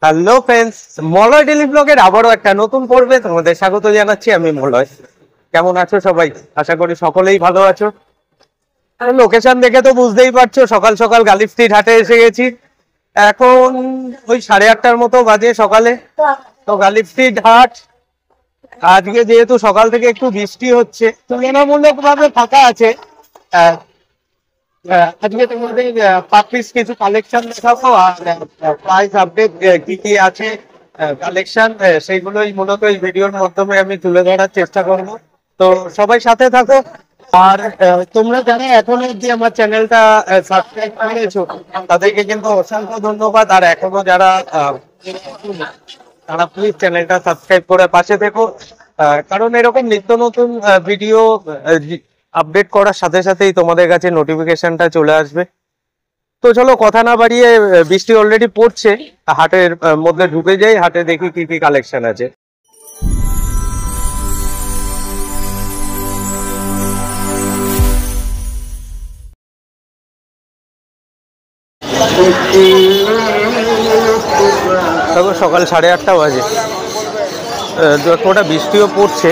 Hello friends, Malay daily ব্লগের আবারও একটা নতুন পর্বে তোমাদের স্বাগত জানাচ্ছি। আমি মলয়। কেমন আছো সবাই? আশা করি সকলেই ভালো আছো। লোকেশন দেখে তো বুঝতেই পারছো, সকাল সকাল গালিব স্ট্রিট হাটে এসে গেছি। এখন ওই 8:30টার মতো বাজে সকালে। তো গালিব স্ট্রিট হাট আজকে যেহেতু সকাল থেকে একটু বৃষ্টি হচ্ছে, তুলনামূলক ভাবে ফাঁকা আছে। আজকে তোমাদের পাপিস কিছু কালেকশন দেখাবো, আর প্রাইস আপডেট কি কি আছে কালেকশন, সেইগুলোই মূলত এই ভিডিওর মাধ্যমে আমি তুলে ধরার চেষ্টা করব। তো সবাই সাথে থাকো। আর তোমরা যারা এখনো অব্দি আমার চ্যানেলটা সাবস্ক্রাইব করেছো তাদেরকে কিন্তু অসংখ্য ধন্যবাদ। আর এখনো যারা তারা প্লিজ চ্যানেলটা সাবস্ক্রাইব করে পাশে থেকো, কারণ এরকম নিত্য নতুন ভিডিও আপডেট করার সাথে সাথেই তোমাদের কাছে নোটিফিকেশনটা চলে আসবে। তো চলো কথা না বাড়িয়ে, বৃষ্টি অলরেডি পড়ছে, হাটের মধ্যে ঢুকে যাই, হাটে দেখি কি কি কালেকশন আছে। তবে সকাল 8:30 বাজে, একটা বৃষ্টিও পড়ছে।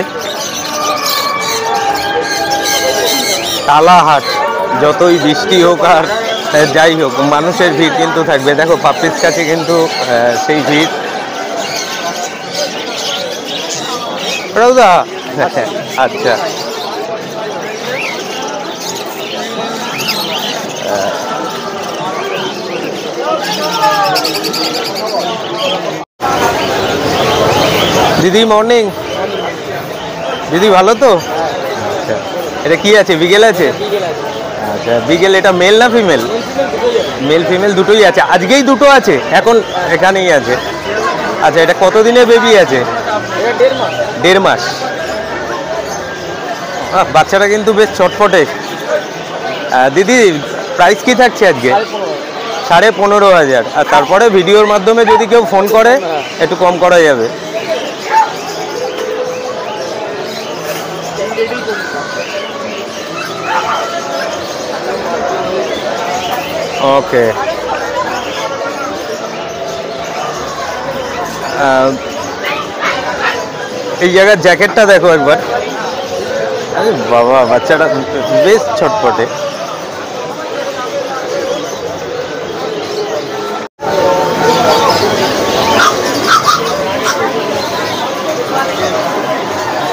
টালা হাট, যতই বৃষ্টি হোক আর যাই হোক, মানুষের ভিড় কিন্তু থাকবে। দেখো পাপিস কাছে কিন্তু সেই ভিড়। রাউদা, আচ্ছা, দিদি মর্নিং। দিদি ভালো তো? আচ্ছা, এটা কি আছে? বিকেল আছে? আচ্ছা, বিকেল। এটা মেল না ফিমেল? মেল ফিমেল দুটোই আছে। আজকেই দুটো আছে, এখন এখানেই আছে। আচ্ছা, এটা কতদিনের বেবি আছে? 1.5 মাস। বাচ্চাটা কিন্তু বেশ চটপটে। দিদি প্রাইস কি থাকছে আজকে? 15,500। আর তারপরে ভিডিওর মাধ্যমে যদি কেউ ফোন করে একটু কম করা যাবে। ওকে, এই জায়গার জ্যাকেটটা দেখো একবার। আরে বাবা, বাচ্চাটা বেশ ছটপটে।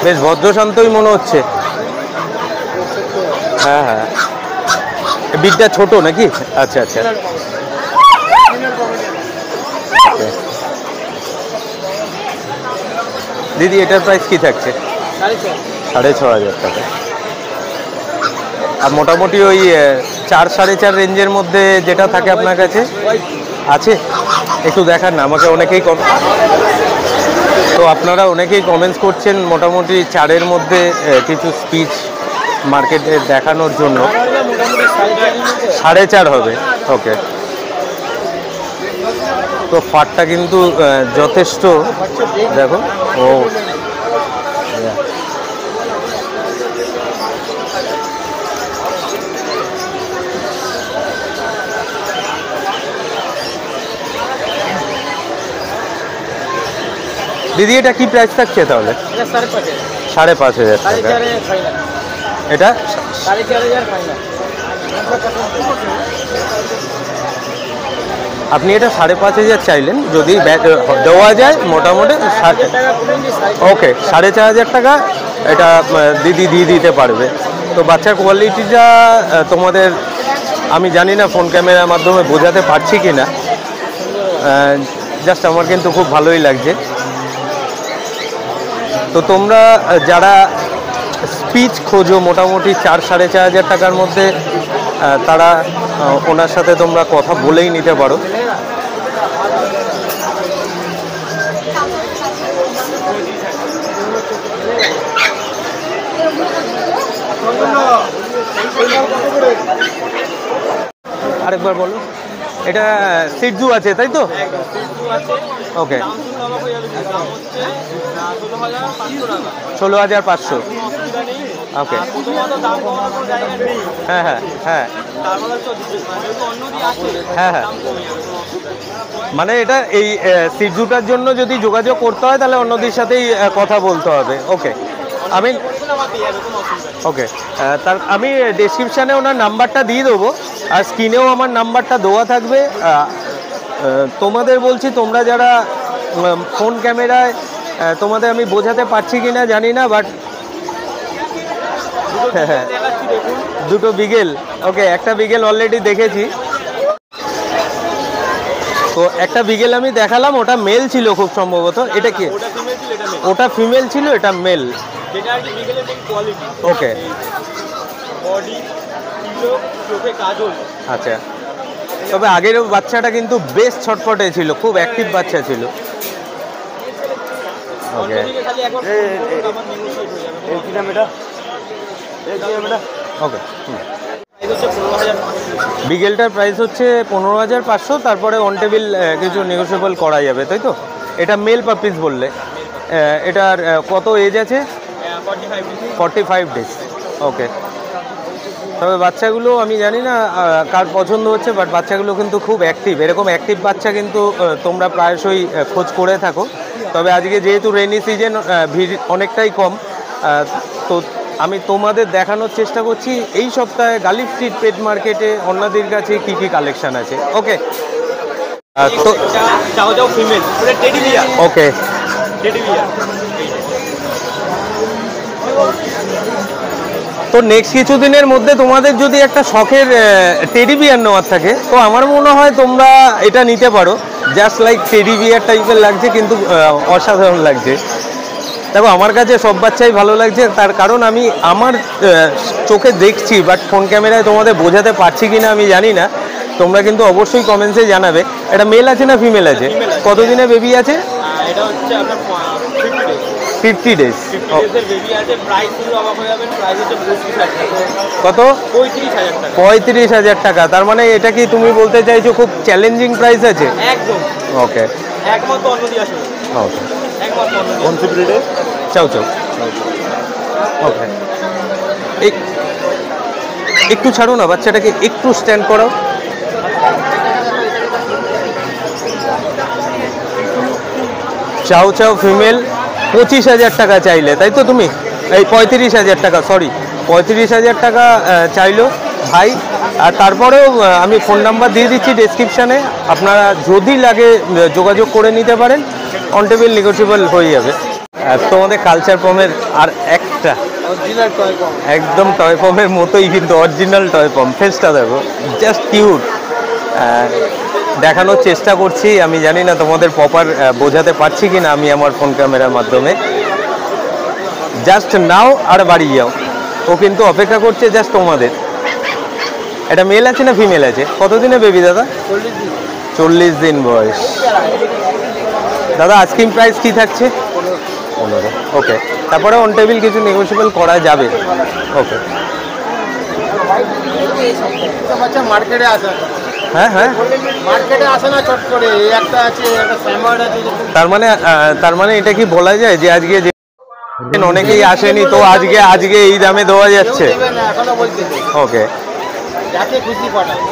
বেশ ভদ্রশান্তই মনে হচ্ছে। হ্যাঁ হ্যাঁ, বিটটা ছোট নাকি? আচ্ছা আচ্ছা, দিদি এটার প্রাইস কি থাকছে? 6,500 টাকা। আর মোটামুটি ওই 4-4.5 রেঞ্জের মধ্যে যেটা থাকে আপনার কাছে আছে? একটু দেখান না আমাকে। অনেকেই তো আপনারা অনেকেই কমেন্টস করছেন মোটামুটি 4-এর মধ্যে কিছু স্পিচ মার্কেটে দেখানোর জন্য। 4.5 হবে। ওকে, তো ফাটটা কিন্তু যথেষ্ট। দেখো, ও দিদি এটা কি প্রাইস থাকছে তাহলে? 5,500 টাকা। এটা 4,500। আপনি এটা 5,500 চাইলেন, যদি দেওয়া যায় মোটামুটি। ওকে, 4,500 টাকা এটা দিদি দিয়ে দিতে পারবে। তো বাচ্চার কোয়ালিটিটা তোমাদের আমি জানি না ফোন ক্যামেরার মাধ্যমে বোঝাতে পারছি কি না। জাস্ট আমার কিন্তু খুব ভালোই লাগছে। তো তোমরা যারা স্পিচ খোঁজো মোটামুটি 4-4,500 টাকার মধ্যে, তারা ওনার সাথে তোমরা কথা বলেই নিতে পারো। আরেকবার বলো। এটা সিটজু আছে তাই তো? ওকে, 16,500। ওকে প্রথমত দাম কমানোর কোনো জায়গা নেই। হ্যাঁ হ্যাঁ হ্যাঁ তারপরে হচ্ছে যেহেতু অন্য দিয়ে আছে, হ্যাঁ হ্যাঁ দাম কমে যাবে, কোনো অসুবিধা নেই। মানে এটা এই সিজুটার জন্য যদি যোগাযোগ করতে হয় তাহলে অন্যদের সাথেই কথা বলতে হবে। ওকে আমি বলে দিলে আমার পেয়ে যাবে, কোনো অসুবিধা নেই। ওকে তার আমি ডেসক্রিপশানে ওনার নাম্বারটা দিয়ে দেবো, আর স্ক্রিনেও আমার নাম্বারটা দেওয়া থাকবে। তোমাদের বলছি, তোমরা যারা ফোন ক্যামেরায়, তোমাদের আমি বোঝাতে পারছি কি না জানি না, বাট হ্যাঁ দেখাচ্ছি দেখুন। দুটো বিগেল, ওকে একটা বিগেল অলরেডি দেখেছি। তো একটা বিগেল আমি দেখালাম, ওটা মেল ছিল খুব সম্ভবত। এটা কি? ওটা ফিমেল ছিল, এটা মেল। ওটা ফিমেল ছিল, এটা মেল। যেটা আর কি বিকেলের যে কোয়ালিটি, ওকে বডি, কিলো, চোখে কাজল। আচ্ছা, তবে আগের বাচ্চাটা কিন্তু বেশ ছটফটে ছিল, খুব অ্যাক্টিভ বাচ্চা ছিল। ওকে অন্যদিকে খালি একবার ফোন করুন, আমার negotiate হয়ে যাবে। ওকে এই হচ্ছে 15,500। বিগেলটার প্রাইস হচ্ছে 15,500, তারপরে অন টেবিল কিছু নেগোসিয়েবল করা যাবে, তাই তো? এটা মেল পাপিস বললে। এটার কত এজ আছে? 45 days। 45 ডেজ। ওকে, তবে বাচ্চাগুলো আমি জানি না কার পছন্দ হচ্ছে, বাট বাচ্চাগুলো কিন্তু খুব অ্যাক্টিভ। এরকম অ্যাক্টিভ বাচ্চা কিন্তু তোমরা প্রায়শই খোঁজ করে থাকো। তবে আজকে যেহেতু রেইনি সিজন, ভিড় অনেকটাই কম, তো আমি তোমাদের দেখানোর চেষ্টা করছি এই সপ্তাহে গালিব স্ট্রিট পেট মার্কেটে অন্যদের কাছে কি কি কালেকশন আছে। ওকে তো চাও চাও ফিমেল, ওটা টেডি বিয়ার। ওকে টেডি বিয়ার। তো নেক্সট কিছুদিনের মধ্যে তোমাদের যদি একটা শখের টেডি বিয়ার নেওয়ার থাকে, তো আমার মনে হয় তোমরা এটা নিতে পারো। জাস্ট লাইক টেডি বিয়ার টাইপের লাগছে, কিন্তু অসাধারণ লাগছে। দেখো, আমার কাছে সব বাচ্চাই ভালো লাগছে, তার কারণ আমি আমার চোখে দেখছি, বাট ফোন ক্যামেরায় তোমাদের বোঝাতে পারছি কি না আমি জানি না। তোমরা কিন্তু অবশ্যই কমেন্টসে জানাবে। এটা মেল আছে না ফিমেল আছে? কতদিনে বেবি আছে? এটা হচ্ছে আপনার 50 days। 50 ডেজ। 50 days এর বেবি আছে। প্রাইস শুরু অবাক হয়ে যাবেন, প্রাইস হচ্ছে 35,000 টাকা। কত? 35,000 টাকা। 35,000 টাকা। তার মানে এটা কি তুমি বলতে চাইছো খুব চ্যালেঞ্জিং প্রাইস আছে? একদম। ওকে একমাত্র অন্য দিয়ে আসবে, ওকে একমাত্র অন্য দিয়ে। কোন ব্রিডে? চাও চাও। ওকে, একটু ছাড়ো না বাচ্চাটাকে, একটু স্ট্যান্ড করাও। চাও চাও ফিমেল 25,000 টাকা চাইলে, তাই তো? তুমি এই 35,000 টাকা, সরি 35,000 টাকা চাইলো ভাই। আর তারপরেও আমি ফোন নাম্বার দিয়ে দিচ্ছি ডেসক্রিপশানে, আপনারা যদি লাগে যোগাযোগ করে নিতে পারেন, অন টেবিল নেগোসিয়েবল হয়ে যাবে। আর তোমাদের কালচার পমের আর একটা অরিজিনাল টয় কম। একদম টয় পমের মতোই, কিন্তু অরিজিনাল টয় পম। ফেসটা দেখো, জাস্ট কিউট। দেখানোর চেষ্টা করছি, আমি জানি না তোমাদের প্রপার বোঝাতে পারছি কি না আমি আমার ফোন ক্যামেরার মাধ্যমে। জাস্ট নাও আর বাড়ি যাও, ও কিন্তু অপেক্ষা করছে জাস্ট তোমাদের। এটা মেল আছে না ফিমেল আছে? কতদিনে বেবি দাদা? 40 দিন। 40 দিন বয়স। দাদা আস্কিং প্রাইস কি থাকছে? 15। ওকে, তারপরে অন টেবিল কিছু নেগোসিয়েবল করা যাবে। ওকে বাচ্চা মার্কেটে আসে, হ্যাঁ হ্যাঁ, মার্কেটে আসে না চট করে। এই একটা আছে, একটা স্যামার্ড আছে। তার মানে এটা কি বলা যায় যে আজকে যে অনেকেই আসেনি, তো আজকে এই দামে দেওয়া যাচ্ছে? দেবে না, এখনো বলছে। ওকে যাকে খুশি পাঠায়।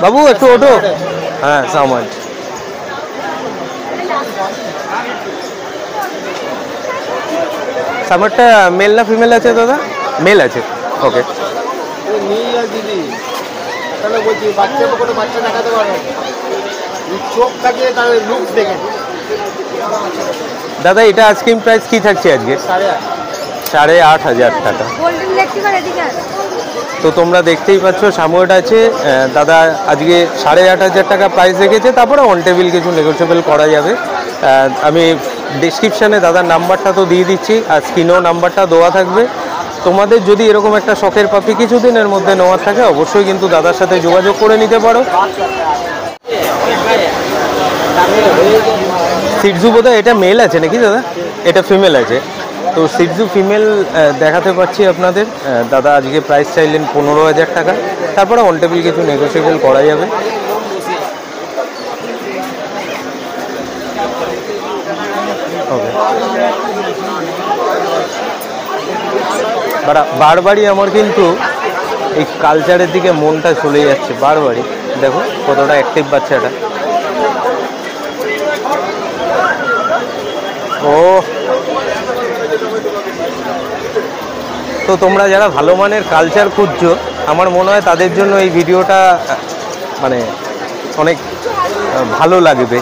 বাবু একটু ওঠো। হ্যাঁ সামান। সামারটা মেল না ফিমেল আছে দাদা? মেল আছে। ওকে নিয়ে যা দিদি, তাহলে বলছি বাচ্চাকে কোনো বাচ্চা দেখাতে পারবে না। চোখ থাকে, তার লুকস দেখে। দাদা এটা আস্কিং প্রাইস কি থাকছে আজকে? 8,500 টাকা। তো তোমরা দেখতেই পাচ্ছ সামোয়েড আছে। দাদা আজকে 8,500 টাকা প্রাইস রেখেছে, তারপরে অন টেবিল কিছু নেগোসিয়েবল করা যাবে। আমি ডিসক্রিপশানে দাদার নাম্বারটা তো দিয়ে দিচ্ছি, আর স্ক্রিনেও নাম্বারটা দেওয়া থাকবে। তোমাদের যদি এরকম একটা শখের পাপি কিছুদিনের মধ্যে নেওয়ার থাকে, অবশ্যই কিন্তু দাদার সাথে যোগাযোগ করে নিতে পারো। সিটজু বোধহয় এটা মেল আছে নাকি দাদা? এটা ফিমেল আছে। তো সিটজু ফিমেল দেখাতে পাচ্ছি আপনাদের। দাদা আজকে প্রাইস চাইলেন 15,000 টাকা, তারপরে অন টেবিল কিছু নেগোসিয়েবল করা যাবে। ওকে বারবারই আমার কিন্তু এই কালচারের দিকে মনটা চলে যাচ্ছে বারবারই। দেখো কতটা অ্যাক্টিভ বাচ্চাটা। ও তো তোমরা যারা ভালো মানের কালচার খুঁজছো, আমার মনে হয় তাদের জন্য এই ভিডিওটা মানে অনেক ভালো লাগবে।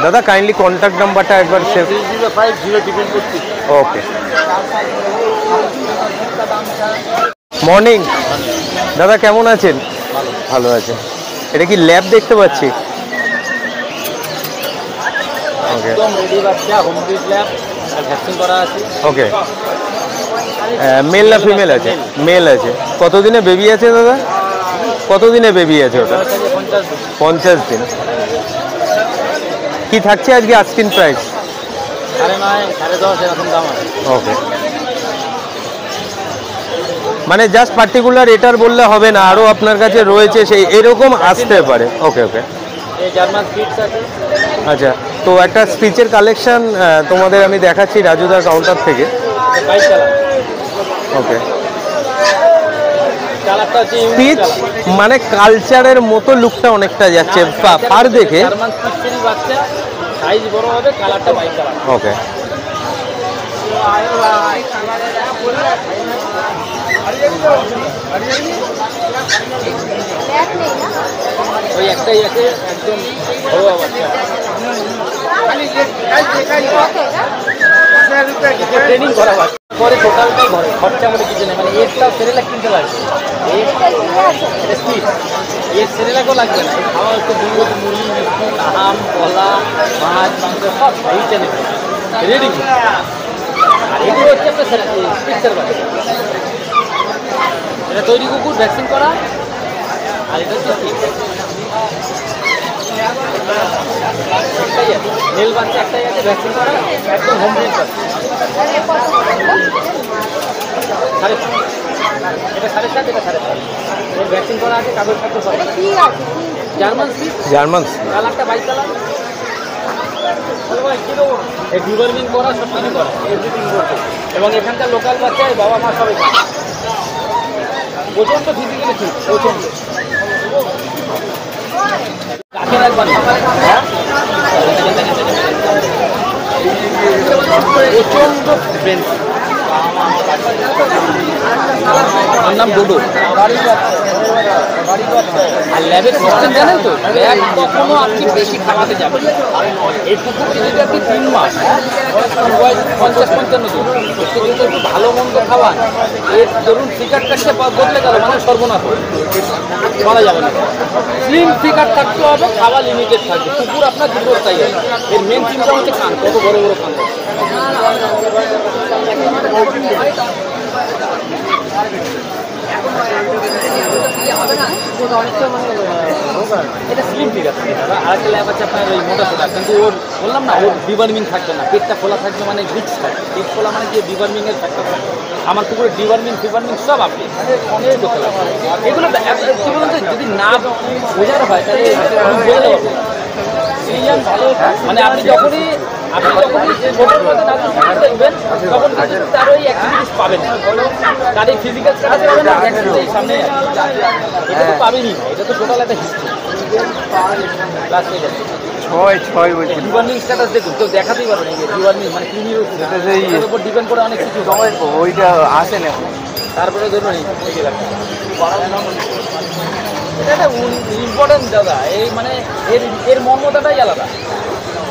দাদা কাইন্ডলি কন্ট্যাক্ট নাম্বারটা একবার শেয়ার। ওকে, মর্নিং দাদা, কেমন আছেন? ভালো আছেন। এটা কি ল্যাব দেখতে পাচ্ছি? ওকে ওকে, মেল না ফিমেল আছে? মেল আছে। কতদিনে বেবি আছে দাদা? কতদিনে বেবি আছে ওটা? 50 দিন। কি থাকছে আজকে আস্কিং প্রাইস? 9.5 10.5 এরকম দাম আছে। ওকে, মানে জাস্ট পার্টিকুলার এটার বললে হবে না, আরও আপনার কাছে রয়েছে সেই এরকম আসতে পারে। ওকে ওকে, জার্মান স্পিচ আছে। আচ্ছা, তো একটা স্পিচের কালেকশন তোমাদের আমি দেখাচ্ছি রাজুদার কাউন্টার থেকে। ওকে, স্পিচ মানে কালচারের মতো লুকটা অনেকটা যাচ্ছে পার দেখে। সাইজ বড় হবে, কালারটা হোয়াইট কালার। ওকে, ওই একটাই আছে একদম ঘরোয়া বাচ্চা। ট্রেনিং করা বাচ্চা পরে টোটালটাই ঘরে, খরচা আমাদের কিছু নেই। মানে এরটাও সেরেলাক কিনতে লাগবে, এর সেরেলাকও লাগবে না। এই খাওয়া হচ্ছে দুধ, মুড়ি, বিস্কুট, আম, কলা, মাছ, মাংস সব এইটা নেবে রেডি। আর এগুলো হচ্ছে আপনার স্পিচের বাচ্চা। এটা তৈরি কুকুর, ভ্যাকসিন করা। আর এটা হচ্ছে একটাই আছে, মেল বাচ্চা একটাই আছে, ভ্যাকসিন করা, একদম হোম ব্রিড বাচ্চা। 7.5, এটা 7.5, এটা 7.5। এর ভ্যাকসিন করা আছে, কাগজ পত্র সব। জার্মান স্পিচ, জার্মান কালারটা হোয়াইট কালার। এই ডিওয়ার্মিং করা, সব কিছু করা, এভরিথিং করছে। এবং এখানকার লোকাল বাচ্চা বাবা মা সবাই প্রচণ্ড ফিজিক্যালি ঠিক, প্রচণ্ড। কাকে রাখবেন প্রচণ্ড ফ্রেন্ড। আমার নাম ডোডো। আর ল্যাবের সিস্টেম জানেন তো, ল্যাব কখনো আপনি বেশি খাওয়াতে যাবেন। এই কুকুরকে যদি আপনি 3 মাস 50-55 দিন এতে যদি একটু ভালো মন্দ খাওয়ান, এর ধরুন ফিগার টাকটা বদলে গেল মানে সর্বনাশ বলা যাবে না। স্লিম ফিগার থাকতে হবে, খাওয়া লিমিটেড থাকবে। কুকুর আপনার দীর্ঘস্থায়ী হবে। এর মেন চিন্তা হচ্ছে কান, কত বড় বড় কান। এটা স্লিম ফিগার থাকে দাদা। আরেকটা ল্যাব আছে আপনার ওই মোটা সোটা, কিন্তু ওর বললাম না, ওর ডিওয়ার্মিং থাকবে না। পেটটা খোলা থাকবে, মানে গ্রিক্স থাকে। পেট খোলা মানে কি ডিওয়ার্মিংয়ের ফ্যাক্টর থাকে। আমার কুকুরের ডিওয়ার্মিং ফিওয়ার্মিং সব আপনি অনেক লোক এগুলো কি বলুন তো, যদি না বোঝানো হয় তাহলে বোঝাতে পারবো। মানে আপনি যখনই ছোটোর মধ্যে দেখবেন তখন কিন্তু তার ওই অ্যাক্টিভিটিস পাবেন, তার এই ফিজিক্যাল স্ট্যাটাস পাবেন না। এই সামনে এটা তো পাবেনই, এটা তো টোটাল একটা হিস্ট্রি। ক্লাস হয়ে যাচ্ছে 6 বলছি। ডিওয়ার্মিং স্ট্যাটাস দেখুন, কেউ দেখাতেই পারবে না। ডিওয়ার্মিং মানে ক্রিমির উপর ডিপেন্ড করে অনেক কিছু ওইটা আসে না। তারপরে ধরুন এটা একটা ইম্পর্টেন্ট দাদা। এই মানে এর মর্মতাটাই আলাদা।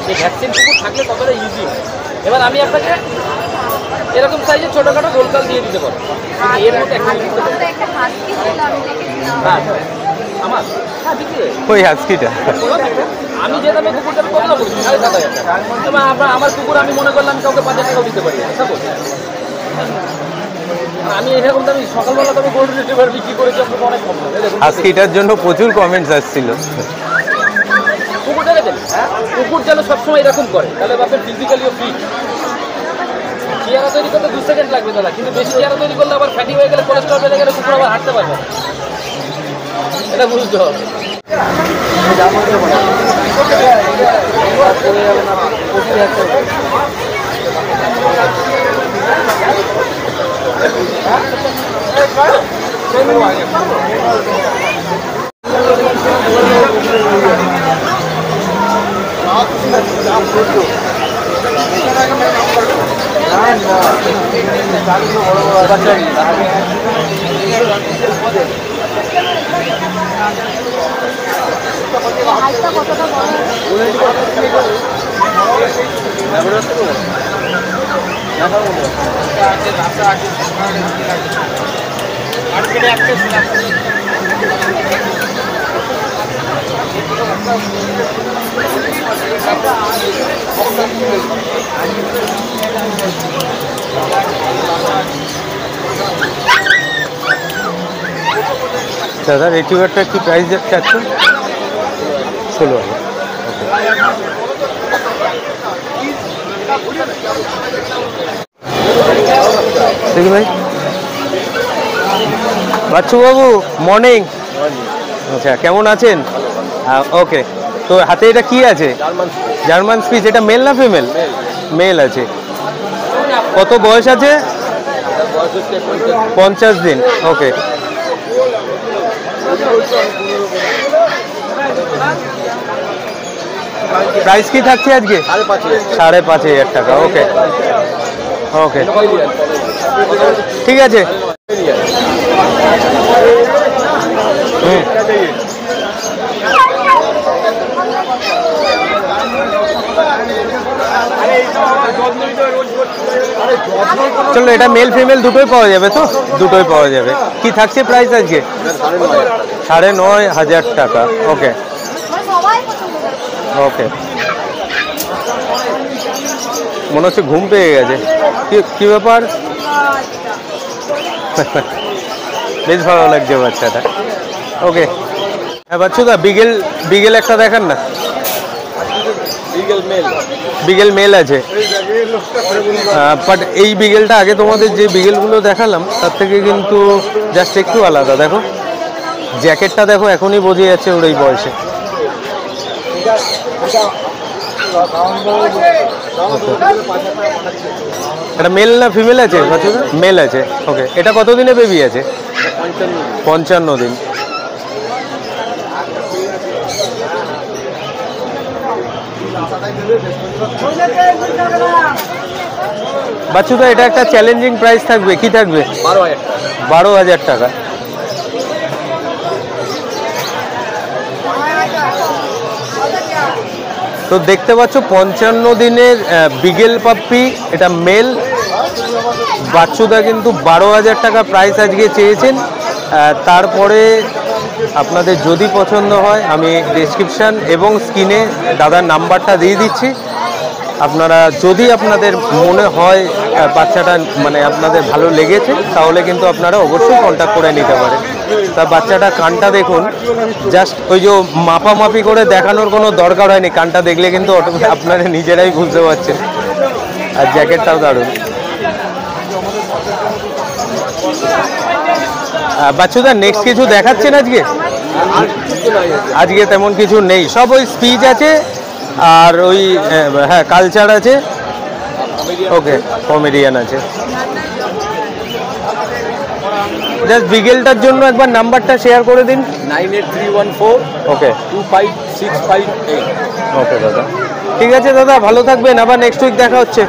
এই ভ্যাকসিন কুকুর থাকলে কতটা ইজি। এবার আমি আপনাকে এরকম সাইজের ছোটোখাটো গোলকাল দিয়ে দিতে পারবো। এর মধ্যে আমার ওই হাস্কিটা আমি যে দামে কুকুরটা কত বলছি 7,500 আমার কুকুর আমি মনে করলাম কাউকে 5,000 টাকাও দিতে পারি। আমি এরকম দামি সকালবেলা তো আমি গোল্ড রিট্রিভার বিক্রি করেছি আপনাকে অনেক কম। হাস্কিটার জন্য প্রচুর কমেন্টস আসছিল। কুকুর দেখেছেন, কুকুর যেন সবসময় এরকম করে, তাহলে আপনার ফিজিক্যালিও ফিট। চেয়ারা তৈরি করতে 2 সেকেন্ড লাগবে দাদা, কিন্তু বেশি চেয়ারা তৈরি করলে আবার ফ্যাটি হয়ে গেলে, কোলেস্ট্রল বেড়ে গেলে কুকুর আবার হাঁটতে পারবে। এটা বুঝতে হবে। দাদা রেটিভারটা কি প্রাইস চাচ্ছ? 16,000। দেখি ভাই। বাচ্চু বাবু মর্নিং। আচ্ছা কেমন আছেন? ওকে, তো হাতে এটা কি আছে? German speech. এটা মেল না ফিমেল? মেল আছে। কত বয়স আছে? 50 দিন। ওকে, প্রাইস কি থাকছে আজকে? 5,500 টাকা। ওকে ওকে, ঠিক আছে। চলো, এটা মেল ফিমেল দুটোই পাওয়া যাবে তো? দুটোই পাওয়া যাবে। কি থাকছে প্রাইস আজকে? 9,500 টাকা। ওকে ওকে, মনে হচ্ছে ঘুম পেয়ে গেছে। কি ব্যাপার? বেশ ভালো লাগছে বাচ্চাটা। ওকে, হ্যাঁ বাচ্চুদা বিগেল একটা দেখান না। বিগেল মেল আছে, বাট এই বিগেলটা আগে তোমাদের যে বিগেলগুলো দেখালাম তার থেকে কিন্তু জাস্ট একটু আলাদা। দেখো জ্যাকেটটা দেখো, এখনই বোঝা যাচ্ছে ওর এই বয়সে। এটা মেল না ফিমেল আছে? মেল আছে। ওকে, এটা কতদিনে বেবি আছে? 55 দিন। বাচ্চুদা এটা একটা চ্যালেঞ্জিং প্রাইস থাকবে। কি থাকবে? 12,000 টাকা। তো দেখতে পাচ্ছ 55 দিনের বিগেল পাপ্পি, এটা মেল। বাচ্চুদা কিন্তু 12,000 টাকা প্রাইস আজকে চেয়েছেন। তারপরে আপনাদের যদি পছন্দ হয় আমি ডেসক্রিপশান এবং স্ক্রিনে দাদার নাম্বারটা দিয়ে দিচ্ছি। আপনারা যদি আপনাদের মনে হয় বাচ্চাটা মানে আপনাদের ভালো লেগেছে তাহলে কিন্তু আপনারা অবশ্যই কন্ট্যাক্ট করে নিতে পারেন। তা বাচ্চাটা কানটা দেখুন, জাস্ট ওই যে মাপামাপি করে দেখানোর কোনো দরকার হয়নি। কানটা দেখলে কিন্তু আপনারা নিজেরাই বুঝতে পারছেন। আর জ্যাকেটটাও দারুণ। বাচ্চুদা নেক্সট কিছু দেখাচ্ছেন আজকে? আজকে তেমন কিছু নেই, সব ওই স্পিচ আছে আর ওই হ্যাঁ কালচার আছে। ওকে, কমেডিয়ান আছে। জাস্ট বিগেলটার জন্য একবার নাম্বারটা শেয়ার করে দিন। 98314 ওকে 25658। ওকে দাদা, ঠিক আছে দাদা, ভালো থাকবেন। আবার নেক্সট উইক দেখা হচ্ছে।